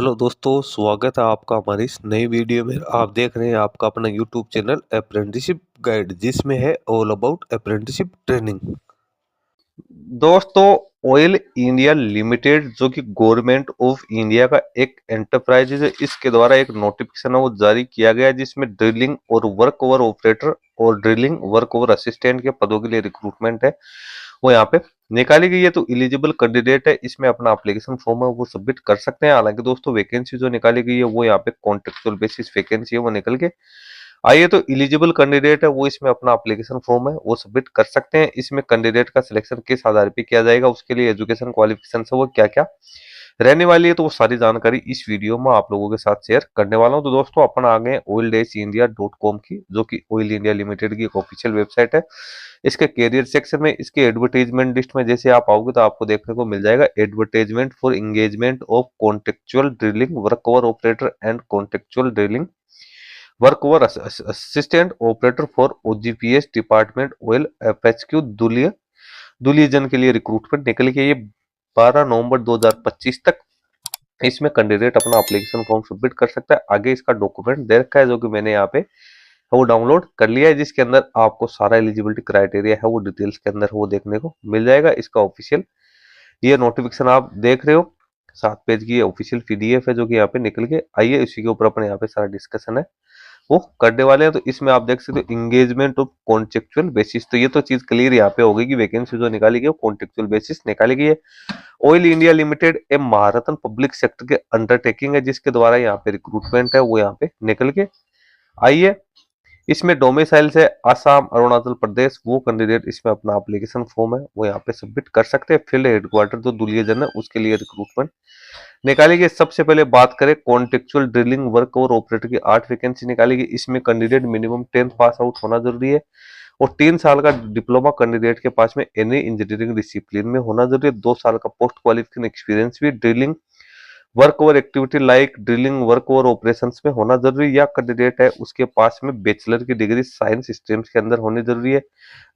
Hello दोस्तों, स्वागत है आपका हमारी इस नई वीडियो में। आप देख रहे हैं आपका अपना यूट्यूब चैनल अप्रेंटिसशिप गाइड, जिसमें है ऑल अबाउट अप्रेंटिसशिप ट्रेनिंग। दोस्तों, ऑयल इंडिया लिमिटेड जो कि गवर्नमेंट ऑफ इंडिया का एक एंटरप्राइज है, इसके द्वारा एक नोटिफिकेशन है वो जारी किया गया है, जिसमें ड्रिलिंग और वर्क ओवर ऑपरेटर और ड्रिलिंग वर्क ओवर असिस्टेंट के पदों के लिए रिक्रूटमेंट है वो यहाँ पे निकाली गई है। तो एलिजिबल कैंडिडेट है इसमें अपना एप्लीकेशन फॉर्म है वो सबमिट कर सकते हैं। हालांकि दोस्तों, वैकेंसी जो निकाली गई है वो यहाँ पे कॉन्ट्रेक्चुअल बेसिस वैकेंसी है वो निकल के आइए। तो एलिजिबल कैंडिडेट है वो इसमें अपना एप्लीकेशन फॉर्म है वो सबमिट कर सकते हैं। इसमें कैंडिडेट का सिलेक्शन किस आधार पे किया जाएगा, उसके लिए एजुकेशन क्वालिफिकेशन है वो क्या क्या रहने वाली है, तो वो सारी जानकारी इस वीडियो में आप लोगों के साथ शेयर करने वाला हूं। तो दोस्तों, अपन आ गए oil-india.com की, जो कि ऑयल इंडिया लिमिटेड की एक ऑफिशियल वेबसाइट है। इसके कैरियर सेक्शन में, इसके एडवर्टाइजमेंट लिस्ट में जैसे आप आओगे तो आपको देखने को मिल जाएगा advertisement for engagement of contractual drilling work over operator and contractual drilling work over assistant operator for OGPS department oil FHQ Duliajan के लिए रिक्रूटमेंट निकल के ये 12 नवंबर 2025 तक इसमें कैंडिडेट अपना एप्लीकेशन फॉर्म सबमिट कर सकता है। आगे इसका डॉक्यूमेंट दे रखा है जो कि मैंने यहाँ पे वो डाउनलोड कर लिया है, जिसके अंदर आपको सारा एलिजिबिलिटी क्राइटेरिया है वो डिटेल्स के अंदर वो देखने को मिल जाएगा। इसका ऑफिशियल ये नोटिफिकेशन आप देख रहे हो, 7 पेज की ऑफिशियल पीडीएफ है जो कि यहाँ पे निकल के आई है। इसी के ऊपर अपने यहाँ पे सारा डिस्कशन है वो करने वाले हैं। तो इसमें आप देख सकते हो इंगेजमेंट ऑफ कॉन्ट्रेक्चुअल बेसिस, तो ये तो चीज क्लियर यहाँ पे होगी कि वैकेंसी जो निकाली गई वो कॉन्ट्रेक्चुअल बेसिस निकाली गई है। Oil India limited A Maharatna public sector के अंडरटेकिंग है, जिसके द्वारा यहाँ पे रिक्रूटमेंट है वो यहाँ पे निकल के आई है। इसमें डोमिसाइल से असम अरुणाचल प्रदेश वो कैंडिडेट इसमें अपना एप्लीकेशन फॉर्म है वो यहाँ पे सबमिट कर सकते हैं। फील्ड हेडक्वार्टर जो दुलियाजन है उसके लिए रिक्रूटमेंट निकाली गई। सबसे पहले बात करें कॉन्टेक्चुअल ड्रिलिंग वर्क और ऑपरेटर की 8 वैकेंसी निकाली गई। इसमें कैंडिडेट मिनिमम 10th पास आउट होना जरूरी है और 3 साल का डिप्लोमा कैंडिडेट के पास में एनी इंजीनियरिंग डिसिप्लिन में होना जरूरी है। 2 साल का पोस्ट क्वालिफिकेशन एक्सपीरियंस भी drilling work over activity like drilling work over operations में होना जरूरी, या कैंडिडेट है उसके पास में बैचलर की डिग्री साइंस स्ट्रीम्स के अंदर होनी जरूरी है।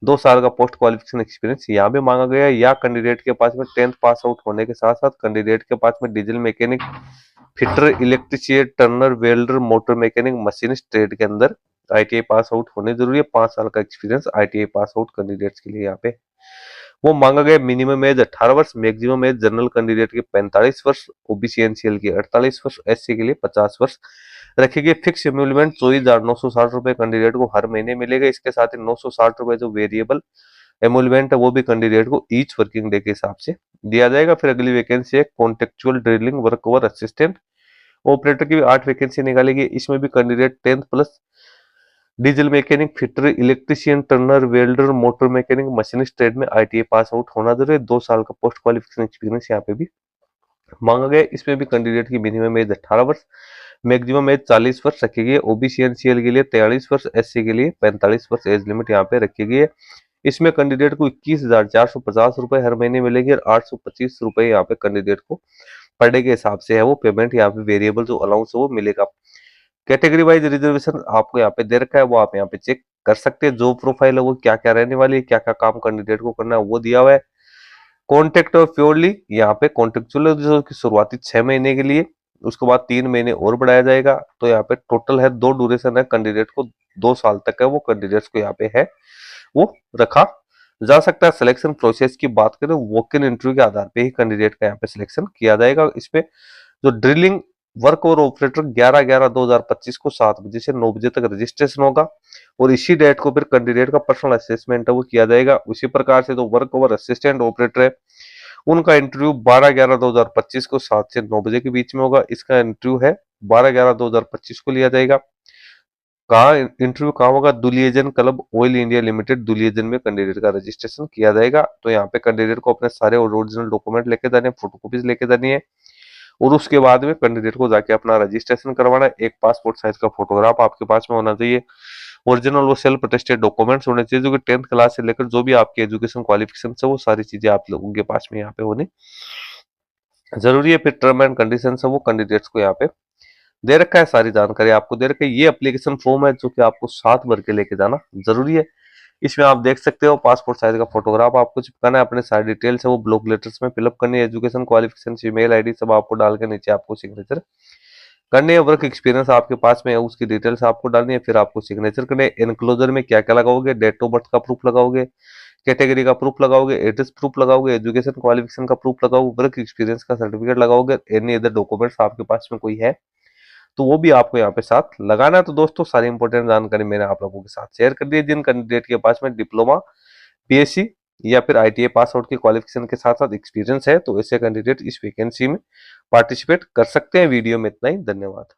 2 साल का पोस्ट क्वालिफिकेशन एक्सपीरियंस यहाँ भी मांगा गया है, या कैंडिडेट के पास में 10th पास आउट होने के साथ साथ कैंडिडेट के पास में diesel mechanic, fitter, electrician, turner, welder, motor mechanic, machinist trade के अंदर आईटीआई पास आउट होने जरूरी है। 5 साल का experience ITI pass out candidates के लिए यहाँ पे वो मांगा गया। मिनिमम एज 18 वर्ष, मैक्सिमम एज जनरल कैंडिडेट के 45 वर्ष, ओबीसी एनसीएल के 48 वर्ष, एससी के लिए 50 वर्ष रखी गई। फिक्स एम्यूलमेंट 24,960 रुपए कैंडिडेट को हर महीने मिलेगा। इसके साथ ही 960 रुपए जो वेरिएबल एम्यूलमेंट है वो भी कैंडिडेट को ईच वर्किंग डे के हिसाब से दिया जाएगा। फिर अगली वैकेंसी है contractual drilling work over assistant operator की भी 8 वैकेंसी निकालेगी। इसमें भी candidate 10th plus diesel mechanic, fitter, electrician, turner, welder, motor mechanic, machinist trade में आईटीआई पास आउट होना जरूरी है। 2 साल का पोस्ट क्वालिफिकेशन एक्सपीरियंस यहाँ पे भी मांगा गया। इसमें भी कैंडिडेट की मिनिमम एज 18 वर्ष, मैक्सिमम एज 40 वर्ष रखी गई है। ओबीसी एनसीएल के लिए 43 वर्ष, एससी के लिए 45 वर्ष एज लिमिट यहाँ पे रखी गई है। इसमें कैंडिडेट को 21,450 रुपए हर महीने मिलेगी और 825 रुपए यहाँ पे कैंडिडेट को पर डे के हिसाब से है वो पेमेंट यहाँ पे वेरिएबल जो अलाउंस है वो मिलेगा। कैटेगरी वाइज रिजर्वेशन आपको यहाँ पे दे रखा है, वो आप यहाँ पे चेक कर सकते हैं। जॉब प्रोफाइल है वो क्या क्या रहने वाली है, क्या क्या काम कैंडिडेट को करना है वो दिया हुआ है। कॉन्ट्रैक्ट और प्योरली यहाँ पे कॉन्ट्रेक्चुअल जो की शुरुआती 6 महीने के लिए, उसके बाद 3 महीने और बढ़ाया जाएगा। तो यहाँ पे टोटल है 2 ड्यूरेशन है कैंडिडेट को, 2 साल तक है वो कैंडिडेट्स को यहाँ पे है वो रखा जा सकता है। सिलेक्शन प्रोसेस की बात करें, वॉक इन इंटरव्यू के आधार पे ही कैंडिडेट का यहाँ पे सिलेक्शन किया जाएगा। इसमें जो ड्रिलिंग वर्क और ऑपरेटर 11/11/2025 को 7 बजे से 9 बजे तक रजिस्ट्रेशन होगा और इसी डेट को फिर कैंडिडेट का पर्सनल असेसमेंट है वो किया जाएगा। उसी प्रकार से जो वर्क ओवर असिस्टेंट ऑपरेटर है उनका इंटरव्यू 12/11/2025 को 7 से 9 बजे के बीच में होगा। इसका इंटरव्यू है 12/11/2025 को लिया जाएगा। कहाँ इंटरव्यू कहाँ होगा? दुलियजन क्लब ऑयल इंडिया लिमिटेड दुलियजन में कैंडिडेट का रजिस्ट्रेशन किया जाएगा। तो यहाँ पे कैंडिडेट को अपने सारे ओरिजिनल डॉक्यूमेंट लेके जाने, फोटोकॉपीज लेके जानी है और उसके बाद में कैंडिडेट को जाके अपना रजिस्ट्रेशन करवाना है। एक पासपोर्ट साइज का फोटोग्राफ आपके पास में होना चाहिए। ओरिजिनल वो सेल्फ अटेस्टेड डॉक्यूमेंट्स होने चाहिए, जो कि 10th क्लास से लेकर जो भी आपकी एजुकेशन क्वालिफिकेशन है वो सारी चीजें आप लोगों के पास में यहाँ पे होनी जरूरी है। फिर टर्म एंड कंडीशन है वो कैंडिडेट्स को यहाँ पे दे रखा है, सारी जानकारी आपको दे रखा है। ये एप्लीकेशन फॉर्म है जो कि आपको साथ भर के लेके जाना जरूरी है। इसमें आप देख सकते हो पासपोर्ट साइज का फोटोग्राफ आपको चिपकाना है, अपने सारी डिटेल्स है वो ब्लॉक लेटर्स में फिलअप करनी है, एजुकेशन क्वालिफिकेशन ईमेल आईडी सब आपको डाल के नीचे आपको सिग्नेचर करनी है, वर्क एक्सपीरियंस आपके पास में है उसकी डिटेल्स आपको डालनी है, फिर आपको सिग्नेचर करने है। एनक्लोजर में क्या क्या लगाओगे, डेट ऑफ बर्थ का प्रूफ लगाओगे, कैटेगरी का प्रूफ लगाओगे, एड्रेस प्रूफ लगाओगे, एजुकेशन क्वालिफिकेशन का प्रूफ लगाओगे, वर्क एक्सपीरियंस का सर्टिफिकेट लगाओगे, एनी अदर डॉक्यूमेंट्स आपके पास में कोई है तो वो भी आपको यहाँ पे साथ लगाना है। तो दोस्तों सारी इंपॉर्टेंट जानकारी मैंने आप लोगों के साथ शेयर कर दी है। जिन कैंडिडेट के पास में डिप्लोमा, पीएससी या फिर आईटीआई पास आउट की क्वालिफिकेशन के साथ साथ एक्सपीरियंस है तो ऐसे कैंडिडेट इस वैकेंसी में पार्टिसिपेट कर सकते हैं। वीडियो में इतना ही, धन्यवाद।